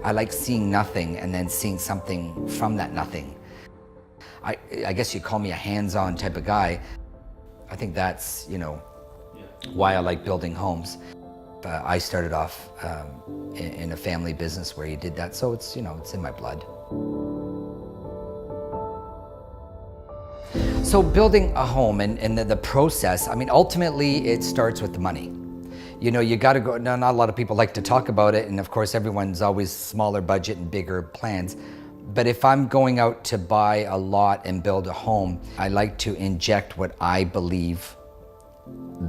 I like seeing nothing and then seeing something from that nothing. I guess you call me a hands-on type of guy. I think that's, why I like building homes. I started off in a family business where you did that, so it's, it's in my blood. So building a home and the process, ultimately it starts with the money. You got to go, not a lot of people like to talk about it, and of course everyone's always smaller budget and bigger plans. But if I'm going out to buy a lot and build a home, I like to inject what I believe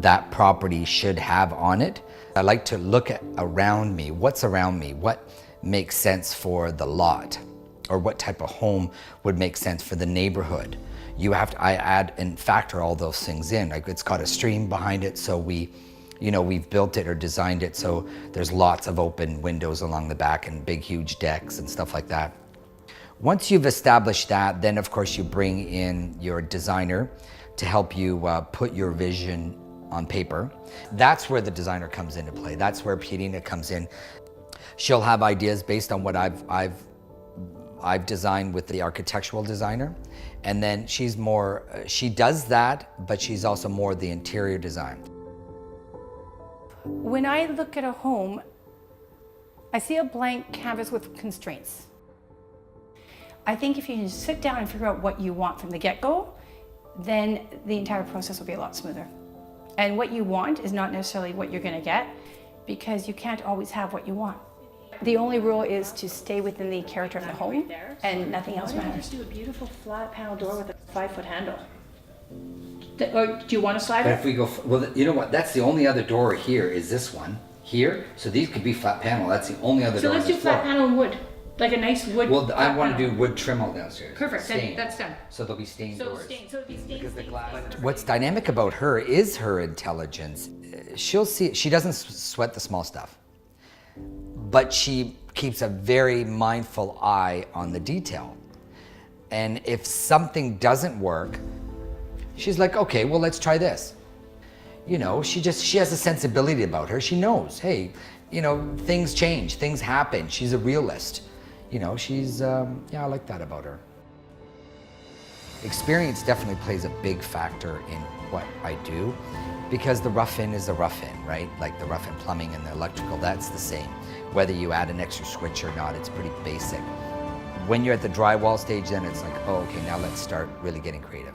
that property should have on it. I like to look at around me, what's around me, what makes sense for the lot, or what type of home would make sense for the neighborhood. I add and factor all those things in. Like, it's got a stream behind it, so we've built it or designed it so there's lots of open windows along the back and big, huge decks and stuff like that. Once you've established that, then of course you bring in your designer to help you put your vision on paper. That's where the designer comes into play. That's where Pierina comes in. She'll have ideas based on what I've designed with the architectural designer. And then she does that, but she's also more the interior design. When I look at a home, I see a blank canvas with constraints. I think if you can sit down and figure out what you want from the get-go, then the entire process will be a lot smoother. And what you want is not necessarily what you're going to get, because you can't always have what you want. The only rule is to stay within the character of the home, and nothing else matters. Just do a beautiful flat panel door with a 5-foot handle. Or do you want to slide But it? if we go, well, you know what? That's the only other door here is this one here. So these could be flat panel. That's the only other So door on let's do this flat floor. panel and wood, like a nice wood. Well, I flat want to panel. do wood trim all downstairs. Perfect. Then Stained. that's done. So there'll be stained So doors. stain. So it'd be stained. Because the stained, glass. stained. What's dynamic about her is her intelligence. She'll see. She doesn't sweat the small stuff, but she keeps a very mindful eye on the detail. And if something doesn't work, she's like, okay, well, let's try this. She has a sensibility about her. She knows, hey, things change, things happen. She's a realist. I like that about her. Experience definitely plays a big factor in what I do, because the rough-in is the rough-in, right? Like the rough-in plumbing and the electrical, that's the same. Whether you add an extra switch or not, it's pretty basic. When you're at the drywall stage, then it's like, oh, okay, now let's start really getting creative.